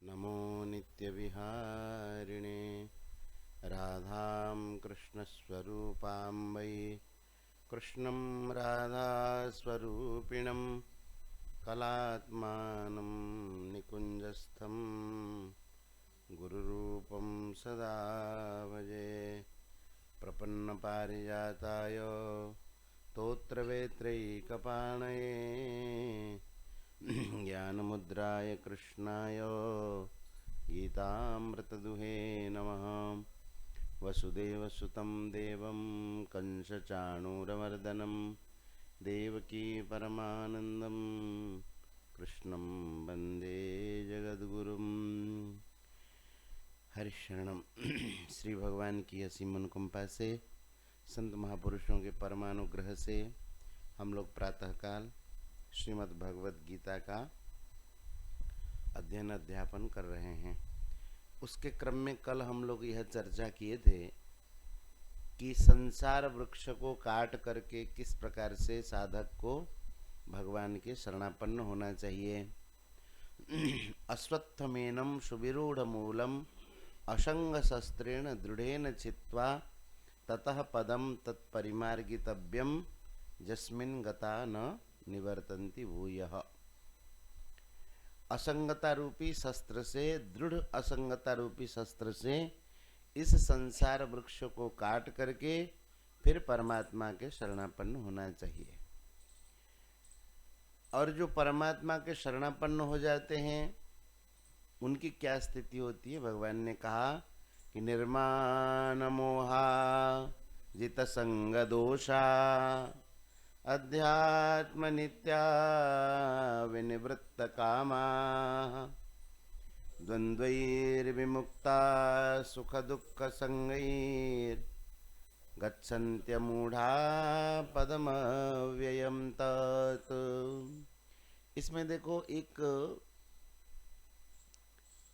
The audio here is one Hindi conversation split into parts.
नमो नित्यविहारिणे राधां कृष्णस्वरूपां वै कृष्णं राधास्वरूपिणं कलात्मानं निकुञ्जस्थं गुरुरूपं सदा भजे। प्रपन्नपारिजाताय स्तोत्रवेत्रैकपाणये ज्ञानमुद्राय कृष्णाय गीतामृतदुहे नमः। वसुदेवसुतं देवं कंसचाणूरमर्दनं देवकी परमानन्दं कृष्णं वन्दे जगद्गुरुं। हरिशरणम। श्री भगवान की असीम अनुकंपा से, संत महापुरुषों के परमानुग्रह से हम लोग प्रातःकाल श्रीमद् भगवद गीता का अध्ययन अध्यापन कर रहे हैं। उसके क्रम में कल हम लोग यह चर्चा किए थे कि संसार वृक्ष को काट करके किस प्रकार से साधक को भगवान के शरणापन्न होना चाहिए। अश्वत्थमेनं सुविरूढ़मूलम असंग शस्त्रेण दृढ़ेन छित्त्वा ततः पदम तत्परिमार्गितव्यम यस्मिन् गता न निवर्तन्ति भूयः। असंगता रूपी शस्त्र से, दृढ़ असंगता रूपी शस्त्र से इस संसार वृक्ष को काट करके फिर परमात्मा के शरणापन्न होना चाहिए। और जो परमात्मा के शरणापन्न हो जाते हैं उनकी क्या स्थिति होती है। भगवान ने कहा कि निर्माण मोहा जित संग दोषा अध्यात्म नित्या विनिवृत्त कामा द्वंद्वैर्विमुक्ता सुख दुख संगैर गच्छन्त्यमूढ़ा पदमव्ययं तत्। इसमें देखो एक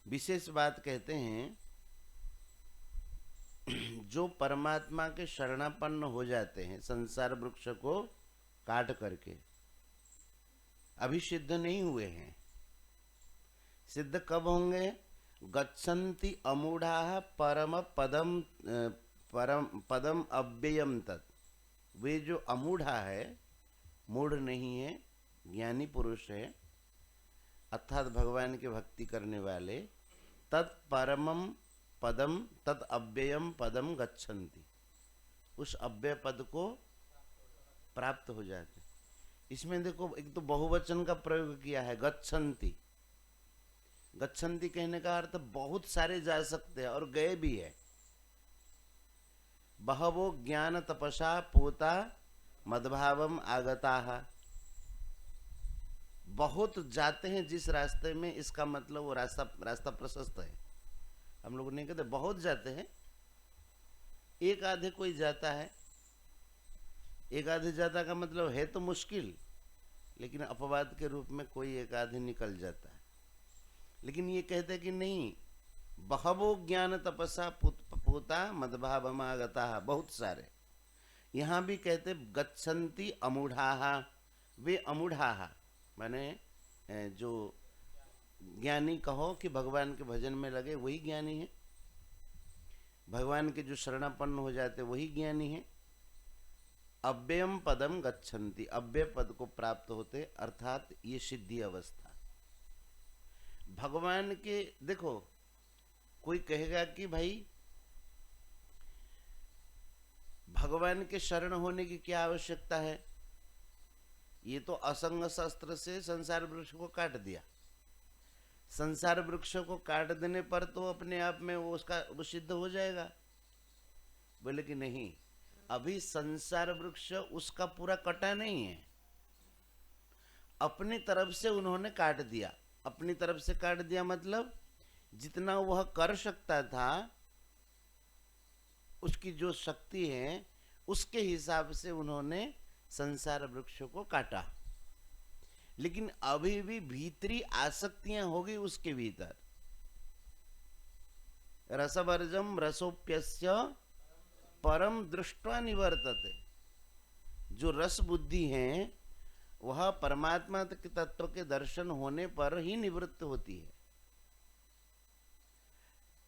विशेष बात कहते हैं, जो परमात्मा के शरणापन्न हो जाते हैं संसार वृक्ष को काट करके, अभी सिद्ध नहीं हुए हैं। सिद्ध कब होंगे? गच्छन्ति अमूढ़ा परम पदम अव्ययम तत्। वे जो अमूढ़ा है, मूढ़ नहीं है, ज्ञानी पुरुष है, अर्थात भगवान की भक्ति करने वाले, तत्परमम पदम तत् अव्ययम पदम गच्छन्ति, उस अव्यय पद को प्राप्त हो जाते। इसमें देखो एक तो बहुवचन का प्रयोग किया है, गच्छन्ति। गच्छन्ति कहने का अर्थ बहुत सारे जा सकते हैं और गए भी है। बहवो ज्ञान तपसा पूता मद्भावम आगताः। बहुत जाते हैं जिस रास्ते में, इसका मतलब वो रास्ता प्रशस्त है। हम लोग नहीं कहते बहुत जाते हैं, एक आधे कोई जाता है। एक आधे जाता का मतलब है तो मुश्किल, लेकिन अपवाद के रूप में कोई एक आधे निकल जाता है। लेकिन ये कहते कि नहीं, बहवो ज्ञान तपसा पूता मद्भावमागताः, बहुत सारे। यहाँ भी कहते गच्छन्ति अमूढ़ाः, वे अमूढ़ाः माने जो ज्ञानी कहो कि भगवान के भजन में लगे वही ज्ञानी है। भगवान के जो शरणापन्न हो जाते वही ज्ञानी है। अव्ययम पदम गच्छन्ति, अव्यय पद को प्राप्त होते, अर्थात ये सिद्धि अवस्था। भगवान के देखो, कोई कहेगा कि भाई भगवान के शरण होने की क्या आवश्यकता है, ये तो असंग शस्त्र से संसार वृक्ष को काट दिया। संसार वृक्ष को काट देने पर तो अपने आप में वो सिद्ध हो जाएगा। बोले कि नहीं, अभी संसार वृक्ष उसका पूरा कटा नहीं है, अपनी तरफ से उन्होंने काट दिया। अपनी तरफ से काट दिया मतलब जितना वह कर सकता था, उसकी जो शक्ति है उसके हिसाब से उन्होंने संसार वृक्ष को काटा। लेकिन अभी भी भीतरी आसक्तियां होगी उसके भीतर। रसवर्जम रसोप्यस्य परम दृष्ट्वा निवर्तते। जो रस बुद्धि है वह परमात्मा के तत्व के दर्शन होने पर ही निवृत्त होती है।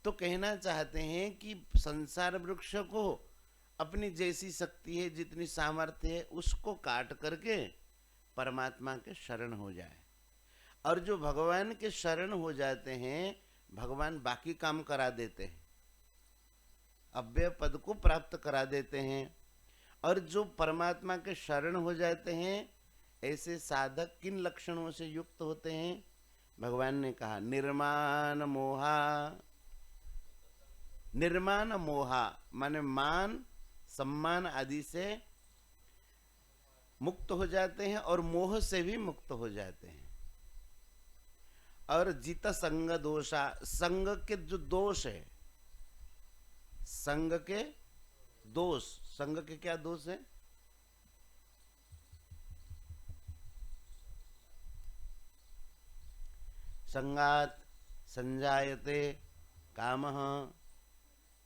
तो कहना चाहते हैं कि संसार वृक्ष को अपनी जैसी शक्ति है, जितनी सामर्थ्य है, उसको काट करके परमात्मा के शरण हो जाए। और जो भगवान के शरण हो जाते हैं, भगवान बाकी काम करा देते हैं, अव्यय पद को प्राप्त करा देते हैं। और जो परमात्मा के शरण हो जाते हैं, ऐसे साधक किन लक्षणों से युक्त होते हैं? भगवान ने कहा निर्माण मोहा। निर्माण मोहा माने मान सम्मान आदि से मुक्त हो जाते हैं और मोह से भी मुक्त हो जाते हैं। और जित संग दोषा, संग के जो दोष है, संग के दोष, संग के क्या दोष है? संगात संजायते कामः,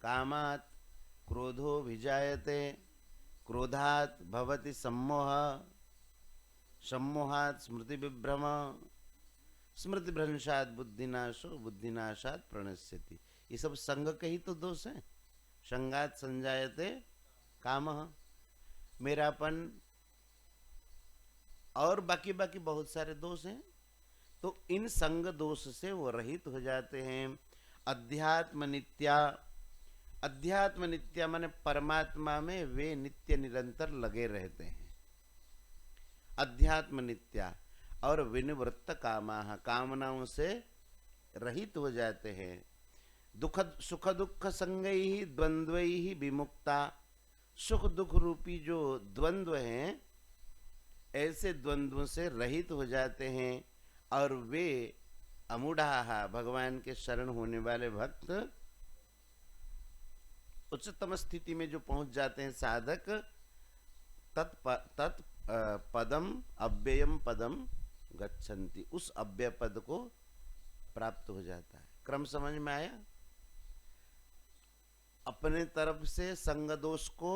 कामात् क्रोधो विजायते, क्रोधात् भवति सम्मोह, सम्मोहात् स्मृति विभ्रम, स्मृति भ्रंशात् बुद्धिनाशो, बुद्धिनाशात् प्रणश्यति। ये सब संग के ही तो दोष हैं। संगात संजायते कामः, मेरापन और बाकी बाकी बहुत सारे दोष हैं। तो इन संग दोष से वो रहित हो जाते हैं। अध्यात्म नित्या, अध्यात्म नित्या माने परमात्मा में वे नित्य निरंतर लगे रहते हैं। अध्यात्म नित्या। और विनिवृत्त कामाः, कामनाओं से रहित हो जाते हैं। दुख सुख दुख संगैः द्वंद्वैः विमुक्ता, सुख दुख रूपी जो द्वंद्व हैं, ऐसे द्वंद्वों से रहित हो जाते हैं। और वे अमूढ़ाः, भगवान के शरण होने वाले भक्त उच्चतम स्थिति में जो पहुंच जाते हैं साधक, तत् पदम अव्ययम पदम गच्छन्ति, उस अव्यय पद को प्राप्त हो जाता है। क्रम समझ में आया? अपने तरफ से संग दोष को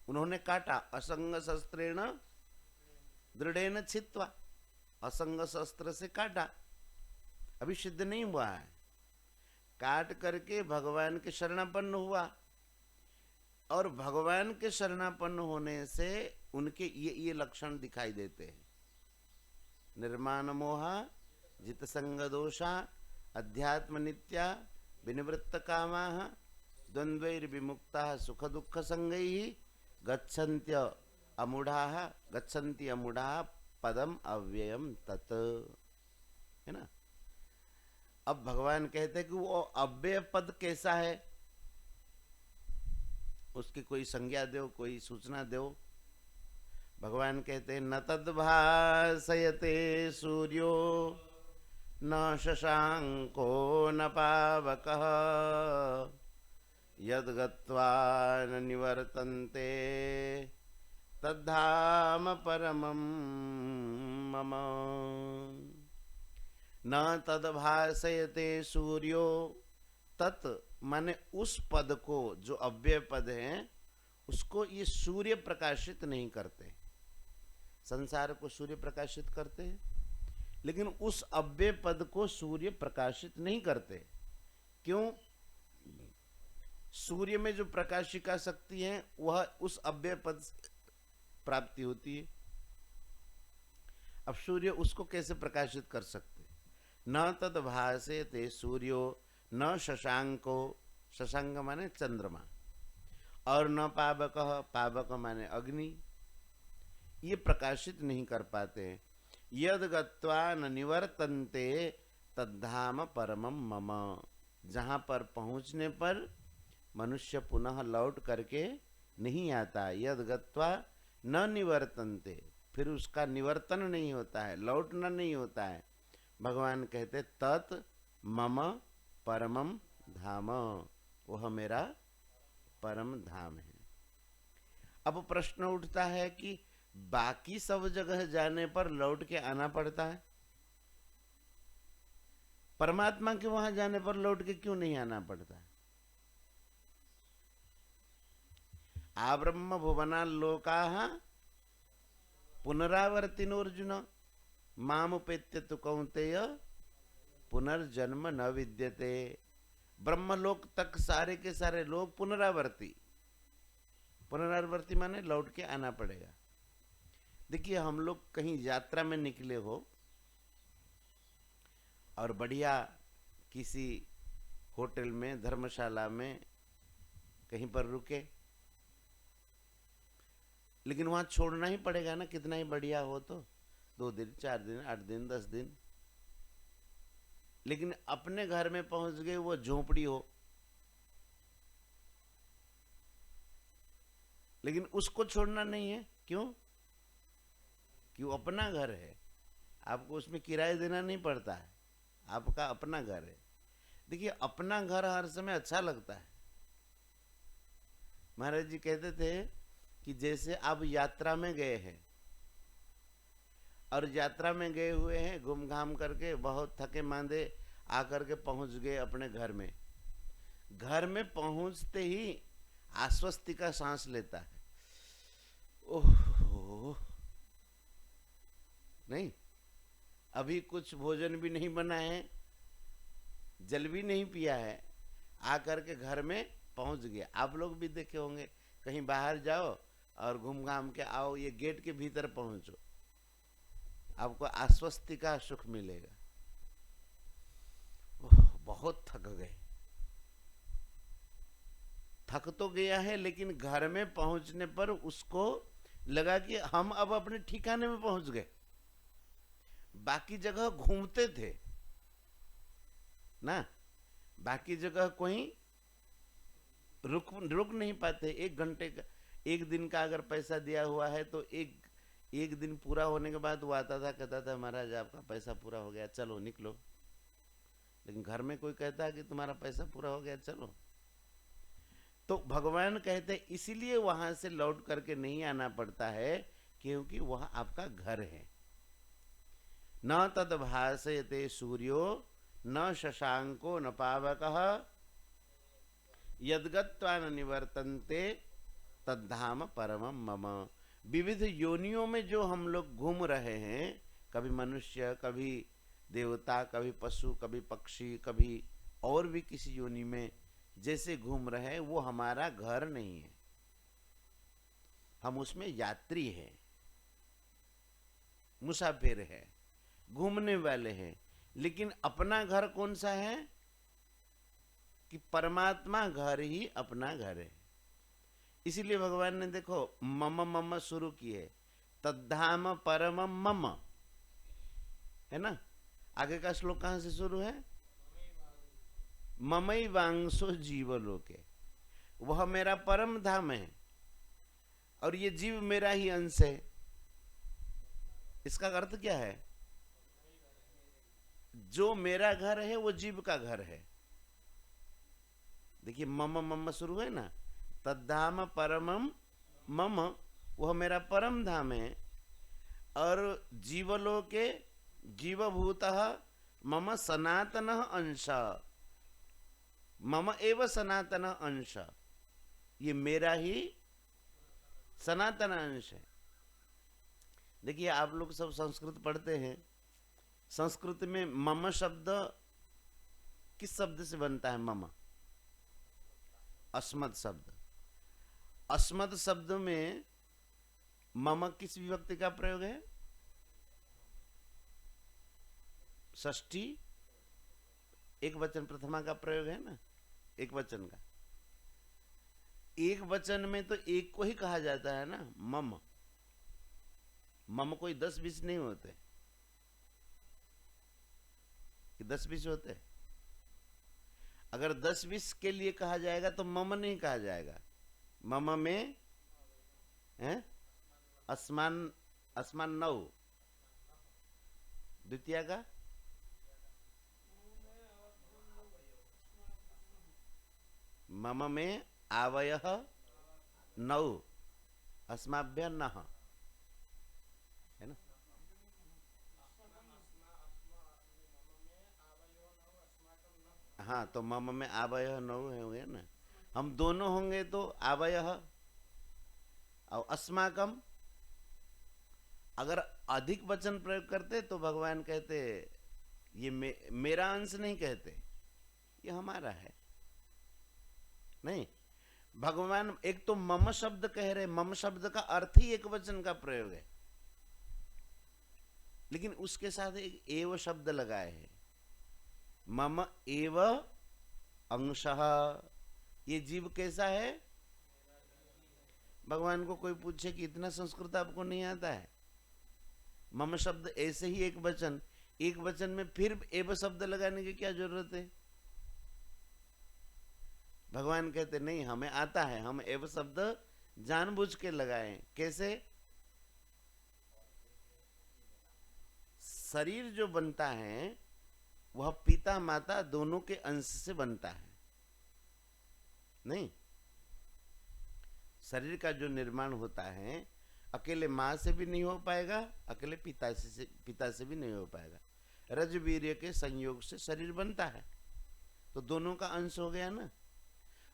उन्होंने काटा, असंग शस्त्रेण दृढ़ेन छित्वा, असंग शस्त्र से काटा, अभी सिद्ध नहीं हुआ है। काट करके भगवान के शरणापन्न हुआ, और भगवान के शरणापन्न होने से उनके ये लक्षण दिखाई देते हैं। निर्माण मोहा, जित संग दोषा, अध्यात्म नित्या, विनिवृत्त कामाः, द्वंद्वैर्विमुक्ताः, सुख दुख संगैः गच्छन्त्य अमूढ़ाः, गच्छन्ति अमूढ़ाः पदम अव्ययम तत्, है ना। अब भगवान कहते हैं कि वो अव्यय पद कैसा है, उसकी कोई संज्ञा दो, कोई सूचना दो। भगवान कहते हैं न तद्भासयते सूर्यो न शशांको न पावकः, यद्गत्वा न निवर्तन्ते तद्धाम परमं मम। न तद्भासयते सूर्यो, तत् माने उस पद को, जो अव्यय पद है, उसको ये सूर्य प्रकाशित नहीं करते। संसार को सूर्य प्रकाशित करते हैं, लेकिन उस अव्यय पद को सूर्य प्रकाशित नहीं करते। क्यों? सूर्य में जो प्रकाशिका शक्ति है, वह उस अव्यय पद से प्राप्ति होती है। अब सूर्य उसको कैसे प्रकाशित कर सकते? न तद्भासयते सूर्यो न शशांको, शशांक माने चंद्रमा, और न पावक, पावक माने अग्नि, ये प्रकाशित नहीं कर पाते। यद गत्वा न निवर्तन्ते तद्धाम परमं मम, जहाँ पर पहुँचने पर मनुष्य पुनः लौट करके नहीं आता। यद गत्वा न निवर्तन्ते, फिर उसका निवर्तन नहीं होता है, लौटना नहीं होता है। भगवान कहते तत् मम परमं धाम, वह मेरा परम धाम है। अब प्रश्न उठता है कि बाकी सब जगह जाने पर लौट के आना पड़ता है, परमात्मा के वहां जाने पर लौट के क्यों नहीं आना पड़ता? आब्रह्म भुवना लोकाः पुनरावर्तिनोर्जुन, मामुपेत्य तु कौन्तेय पुनर्जन्म न विद्यते। ब्रह्मलोक तक सारे के सारे लोग पुनरावर्ती, पुनरावर्ती माने लौट के आना पड़ेगा। देखिए हम लोग कहीं यात्रा में निकले हो और बढ़िया किसी होटल में, धर्मशाला में कहीं पर रुके, लेकिन वहां छोड़ना ही पड़ेगा ना, कितना ही बढ़िया हो तो 2 दिन 4 दिन 8 दिन 10 दिन। लेकिन अपने घर में पहुंच गए वो झोपड़ी हो, लेकिन उसको छोड़ना नहीं है। क्यों? क्यों? अपना घर है, आपको उसमें किराया देना नहीं पड़ता है, आपका अपना घर है। देखिए अपना घर हर समय अच्छा लगता है। महाराज जी कहते थे कि जैसे आप यात्रा में गए हैं और यात्रा में गए हुए हैं, घूम घाम करके बहुत थके मांदे आकर के पहुंच गए अपने घर में। घर में पहुंचते ही आश्वस्ति का सांस लेता है। ओह नहीं, अभी कुछ भोजन भी नहीं बना है, जल भी नहीं पिया है, आकर के घर में पहुंच गया। आप लोग भी देखे होंगे, कहीं बाहर जाओ और घूम घाम के आओ, ये गेट के भीतर पहुंचो, आपको आश्वस्ति का सुख मिलेगा। बहुत थक गए, थक तो गया है, लेकिन घर में पहुंचने पर उसको लगा कि हम अब अपने ठिकाने में पहुंच गए। बाकी जगह घूमते थे ना, बाकी जगह कोई रुक नहीं पाते। 1 घंटे का, 1 दिन का अगर पैसा दिया हुआ है तो एक दिन पूरा होने के बाद वो आता था, कहता था महाराज आपका पैसा पूरा हो गया, चलो निकलो। लेकिन घर में कोई कहता है कि तुम्हारा पैसा पूरा हो गया, चलो। तो भगवान कहते इसीलिए वहां से लौट करके नहीं आना पड़ता है, क्योंकि वह आपका घर है। न तद भासयते सूर्यो न शशांको न पावकः यद्गत्वा न निवर्तन्ते तद्धाम परमं मम। विविध योनियों में जो हम लोग घूम रहे हैं, कभी मनुष्य, कभी देवता, कभी पशु, कभी पक्षी, कभी और भी किसी योनि में जैसे घूम रहे हैं, वो हमारा घर नहीं है, हम उसमें यात्री हैं, मुसाफिर है, घूमने वाले हैं। लेकिन अपना घर कौन सा है? कि परमात्मा घर ही अपना घर है। इसीलिए भगवान ने देखो मम मम शुरू किए, तद्धाम परमं मम, है ना। आगे का श्लोक कहां से शुरू है? ममई वांसो जीवलोके, वह मेरा परम धाम है और ये जीव मेरा ही अंश है। इसका अर्थ क्या है? जो मेरा घर है वो जीव का घर है। देखिए मम मम शुरू है ना, तद्धाम परमम मम, वह मेरा परम धाम है और जीवलोके जीवभूतः मम सनातन अंश, मम एव सनातन अंश, ये मेरा ही सनातन अंश है। देखिए आप लोग सब संस्कृत पढ़ते हैं, संस्कृत में मम शब्द किस शब्द से बनता है? मम, अस्मत् शब्द। अस्मत् शब्द में मम किस विभक्ति का प्रयोग है? षष्ठी एक वचन प्रथमा का प्रयोग है ना, एक वचन का। एक वचन में तो एक को ही कहा जाता है ना, मम। मम कोई 10-20 नहीं होते कि 10-20 होते। अगर 10-20 के लिए कहा जाएगा तो मम नहीं कहा जाएगा। मम में है अस्मान, अस्मान 9, द्वितीय का मम में आवयः 9, अस्माभ्य नः, है ना। हाँ तो मम में आवयः 9 होंगे ना, हम दोनों होंगे तो आवयः। और अस्माकम अगर अधिक वचन प्रयोग करते तो भगवान कहते ये मेरा अंश नहीं कहते, ये हमारा है। नहीं, भगवान एक तो मम शब्द कह रहे, मम शब्द का अर्थ ही एक वचन का प्रयोग है, लेकिन उसके साथ एक एव शब्द लगाए हैं, मम एव अंशः। ये जीव कैसा है? भगवान को कोई पूछे कि इतना संस्कृत आपको नहीं आता है, मम शब्द ऐसे ही एक वचन में फिर एव शब्द लगाने की क्या जरूरत है? भगवान कहते नहीं, हमें आता है, हम एव शब्द जानबूझ के लगाए। कैसे? शरीर जो बनता है वह पिता माता दोनों के अंश से बनता है। नहीं, शरीर का जो निर्माण होता है अकेले माँ से भी नहीं हो पाएगा, अकेले पिता से भी नहीं हो पाएगा। रज वीर्य के संयोग से शरीर बनता है, तो दोनों का अंश हो गया ना।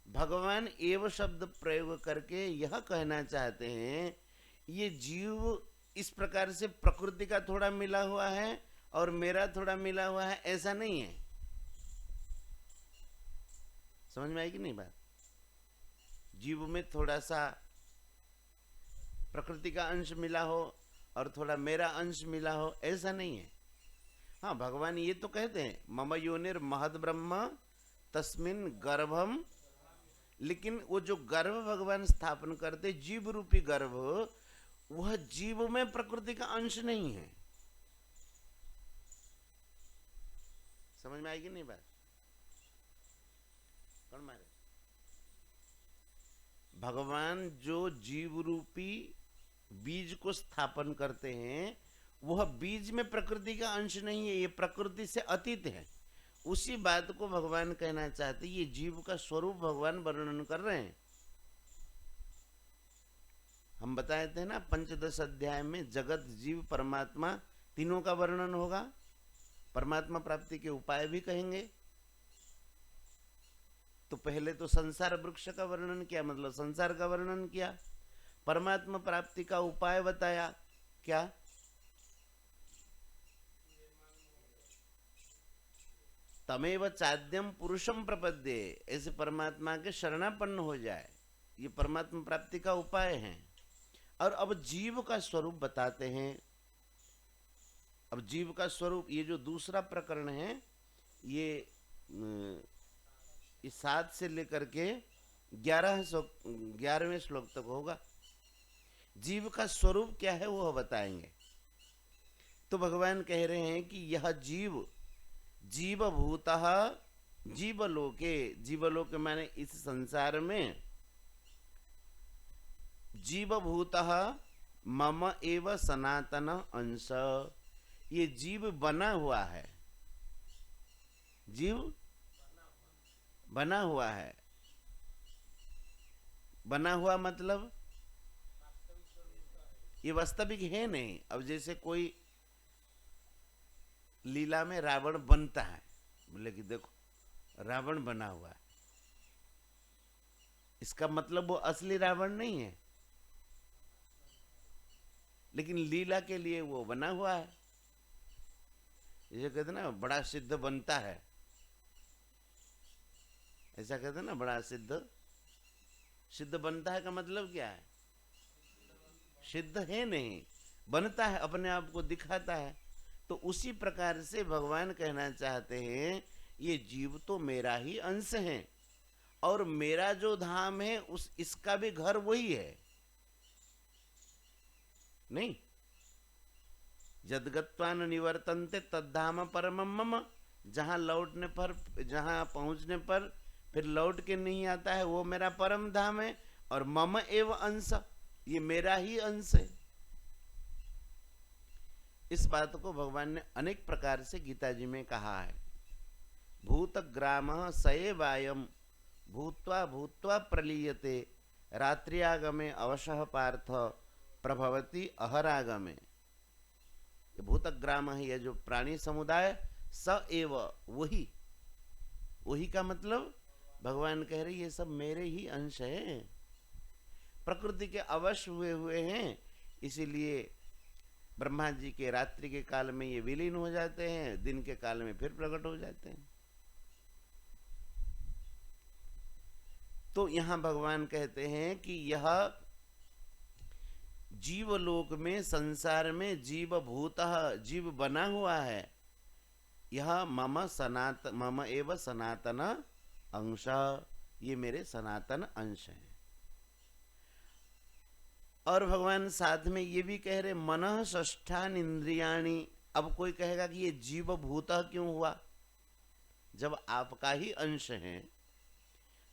भगवान एव शब्द प्रयोग करके यह कहना चाहते हैं ये जीव इस प्रकार से प्रकृति का थोड़ा मिला हुआ है और मेरा थोड़ा मिला हुआ है, ऐसा नहीं है। समझ में आएगी नहीं बात? जीव में थोड़ा सा प्रकृति का अंश मिला हो और थोड़ा मेरा अंश मिला हो, ऐसा नहीं है। हाँ, भगवान ये तो कहते हैं मम योनिर महद ब्रह्म तस्मिन गर्भम, लेकिन वो जो गर्भ भगवान स्थापन करते जीव रूपी गर्भ, वह जीव में प्रकृति का अंश नहीं है। समझ में आएगी नहीं बात? कौन मारे? भगवान जो जीव रूपी बीज को स्थापन करते हैं वह बीज में प्रकृति का अंश नहीं है, ये प्रकृति से अतीत है। उसी बात को भगवान कहना चाहते, ये जीव का स्वरूप भगवान वर्णन कर रहे हैं। हम बताए थे ना, पंचदश अध्याय में जगत जीव परमात्मा तीनों का वर्णन होगा। परमात्मा प्राप्ति के उपाय भी कहेंगे। तो पहले तो संसार वृक्ष का वर्णन किया, मतलब संसार का वर्णन किया। परमात्मा प्राप्ति का उपाय बताया, क्या? तमेव चाद्यम पुरुषम प्रपद्ये, ऐसे परमात्मा के शरणापन्न हो जाए, ये परमात्मा प्राप्ति का उपाय है। और अब जीव का स्वरूप बताते हैं। अब जीव का स्वरूप, ये जो दूसरा प्रकरण है, ये 7 से लेकर के 11वें श्लोक तक होगा। जीव का स्वरूप क्या है वो बताएंगे। तो भगवान कह रहे हैं कि यह जीव जीवभूतः जीवलोके, जीवलोक माने इस संसार में, जीवभूतः मम एव सनातन अंश, ये जीव बना हुआ है, जीव बना हुआ है। बना हुआ मतलब ये वास्तविक है नहीं। अब जैसे कोई लीला में रावण बनता है, बोले कि देखो रावण बना हुआ है, इसका मतलब वो असली रावण नहीं है, लेकिन लीला के लिए वो बना हुआ है। जैसे कहते ना बड़ा सिद्ध बनता है, ऐसा कहते ना, बड़ा सिद्ध बनता है का मतलब क्या है? सिद्ध है नहीं, बनता है, अपने आप को दिखाता है। तो उसी प्रकार से भगवान कहना चाहते हैं ये जीव तो मेरा ही अंश है, और मेरा जो धाम है इसका भी घर वही है। नहीं, जदगत्वान निवर्तन्ते तद्धाम परमम मम, जहां लौटने पर, जहां पहुंचने पर फिर लौट के नहीं आता है, वो मेरा परम धाम है। और मम एव अंश, ये मेरा ही अंश है। इस बात को भगवान ने अनेक प्रकार से गीता जी में कहा है। भूतग्राम सएवायम भूत्वा भूत्वा प्रलीयते रात्रियागमे अवशः पार्थ प्रभवति अहरागमे। भूतग्राम है, यह जो प्राणी समुदाय, स एव, वही का मतलब भगवान कह रहे ये सब मेरे ही अंश हैं, प्रकृति के अवश्य हुए हैं। इसीलिए ब्रह्मा जी के रात्रि के काल में ये विलीन हो जाते हैं, दिन के काल में फिर प्रकट हो जाते हैं। तो यहां भगवान कहते हैं कि यह जीवलोक में, संसार में जीव भूतः, जीव बना हुआ है, यह मम एव सनातन अंश, ये मेरे सनातन अंश है। और भगवान साथ में ये भी कह रहे मनः षष्ठान इंद्रियाणि। अब कोई कहेगा कि ये जीव भूतः क्यों हुआ, जब आपका ही अंश है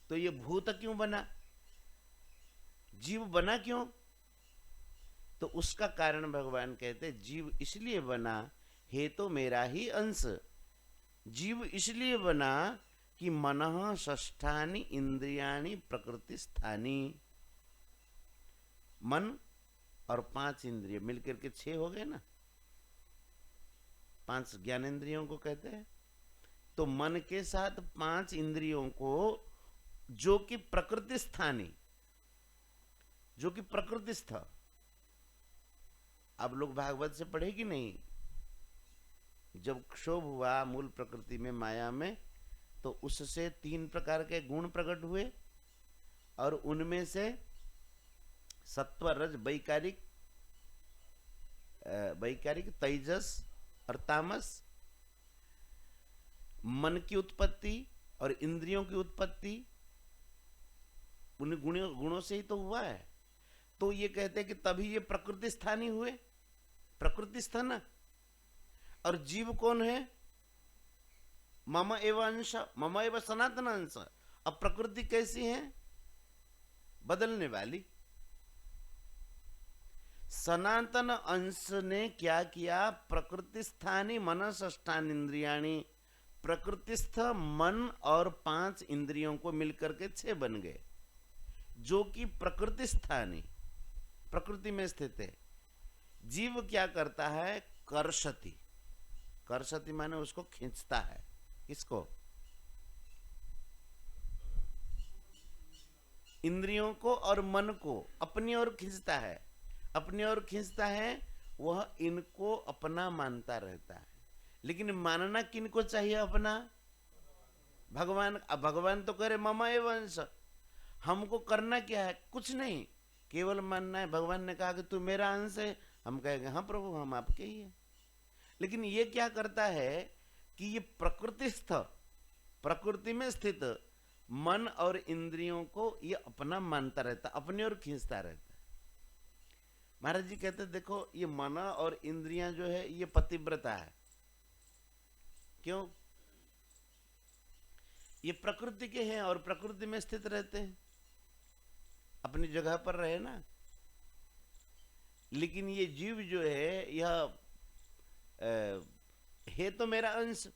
तो ये भूत क्यों बना, जीव बना क्यों? तो उसका कारण भगवान कहते जीव इसलिए बना, हे तो मेरा ही अंश। जीव इसलिए बना कि मनः षष्ठानि इंद्रियाणि प्रकृति स्थानी, मन और 5 इंद्रिय मिलकर के 6 हो गए ना, 5 ज्ञानेंद्रियों को कहते हैं। तो मन के साथ 5 इंद्रियों को, जो कि प्रकृति स्थानी, जो कि प्रकृतिस्थ। अब लोग भागवत से पढ़े कि नहीं, जब क्षोभ हुआ मूल प्रकृति में, माया में, तो उससे 3 प्रकार के गुण प्रकट हुए, और उनमें से सत्व रज वैकारिक तेजस और तामस, मन की उत्पत्ति और इंद्रियों की उत्पत्ति उन गुणों से ही तो हुआ है। तो ये कहते हैं कि तभी ये प्रकृति स्थानी हुए, प्रकृति स्थान। और जीव कौन है? मम एव अंश, मम एव सनातन अंश। अब प्रकृति कैसी है? बदलने वाली। सनातन अंश ने क्या किया? प्रकृति स्थानी मन षष्ठान इंद्रियाणी, प्रकृतिस्थ मन और 5 इंद्रियों को मिलकर के 6 बन गए, जो कि प्रकृति स्थानी, प्रकृति में स्थित है। जीव क्या करता है? कर्षति। कर्षति माने उसको खींचता है। किसको? इंद्रियों को और मन को अपनी ओर खींचता है। अपनी ओर खींचता है, वह इनको अपना मानता रहता है। लेकिन मानना किनको चाहिए अपना? भगवान। अब भगवान तो करे मम एव अंश, हमको करना क्या है? कुछ नहीं, केवल मानना है। भगवान ने कहा कि तू मेरा अंश है, हम कहेंगे हाँ प्रभु हम आपके ही हैं। लेकिन ये क्या करता है कि ये प्रकृतिस्थ, प्रकृति में स्थित मन और इंद्रियों को ये अपना मानता रहता, अपनी ओर खींचता रहता। महाराज जी कहते देखो ये मन और इंद्रियां जो है ये पतिव्रता है। क्यों? ये प्रकृति के हैं और प्रकृति में स्थित रहते हैं, अपनी जगह पर रहे ना। लेकिन ये जीव जो है यह है तो मेरा अंश,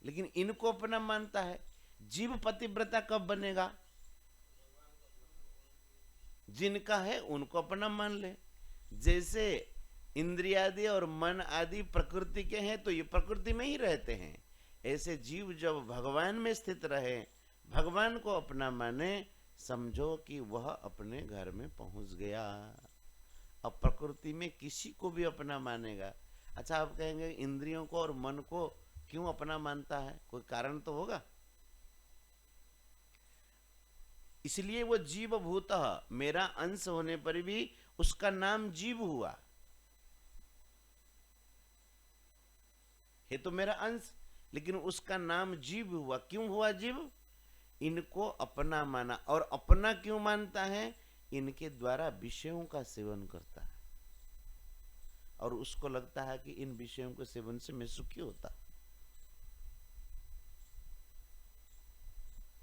लेकिन इनको अपना मानता है। जीव पतिव्रता कब बनेगा? जिनका है उनको अपना मान ले। जैसे इंद्रियादि और मन आदि प्रकृति के हैं तो ये प्रकृति में ही रहते हैं, ऐसे जीव जब भगवान में स्थित रहे, भगवान को अपना माने, समझो कि वह अपने घर में पहुंच गया। अब प्रकृति में किसी को भी अपना मानेगा। अच्छा, आप कहेंगे इंद्रियों को और मन को क्यों अपना मानता है? कोई कारण तो होगा। इसलिए वो जीव भूतः, मेरा अंश होने पर भी उसका नाम जीव हुआ है, तो मेरा अंश, लेकिन उसका नाम जीव हुआ। क्यों हुआ जीव? इनको अपना माना। और अपना क्यों मानता है? इनके द्वारा विषयों का सेवन करता है और उसको लगता है कि इन विषयों के सेवन से मैं सुखी होता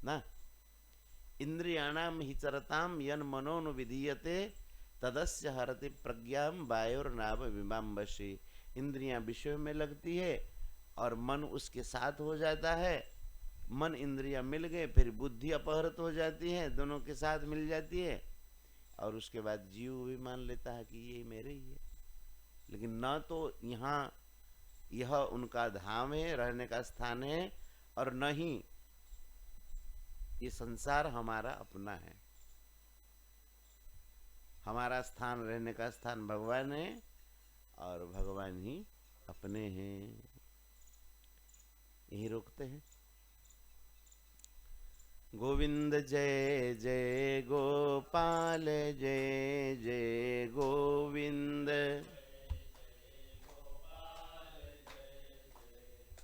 ना। इंद्रियाणाम हि चरताम यन मनोनु विधीयते तदस्य हरति प्रज्ञाम वायोर्नाभ विमांबशी। इंद्रियां विषयों में लगती है और मन उसके साथ हो जाता है। मन इंद्रियां मिल गए, फिर बुद्धि अपहृत हो जाती है, दोनों के साथ मिल जाती है, और उसके बाद जीव भी मान लेता है कि ये मेरे ही है। लेकिन न तो यहाँ यह उनका धाम है, रहने का स्थान है, और न ही ये संसार हमारा अपना है। हमारा स्थान, रहने का स्थान भगवान है और भगवान ही अपने हैं। यही रोकते हैं। गोविंद जय जय गोपाल जय जय गोविंद।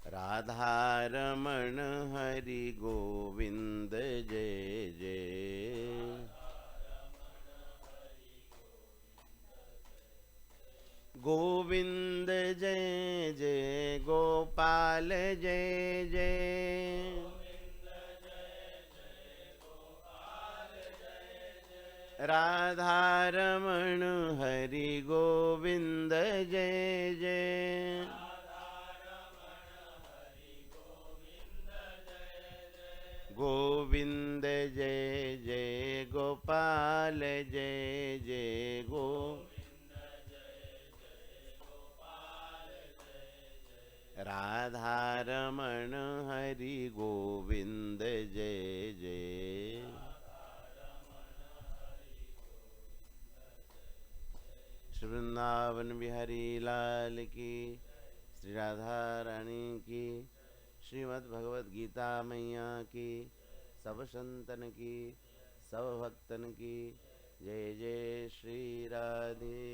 राधारमण हरि गोविंद जय जय। गोविंद जय जय गोपाल जय जय। राधारमण हरि गोविंद जय जय। गोविंद जय जय गोपाल जय जय गो। राधारमण हरि गोविंद जय जय। श्री वृंदावन बिहारी लाल की, श्री राधा रानी की, श्रीमद् भगवद गीता मैया की, सब संतन की, सब भक्तन की जय जय। श्री राधे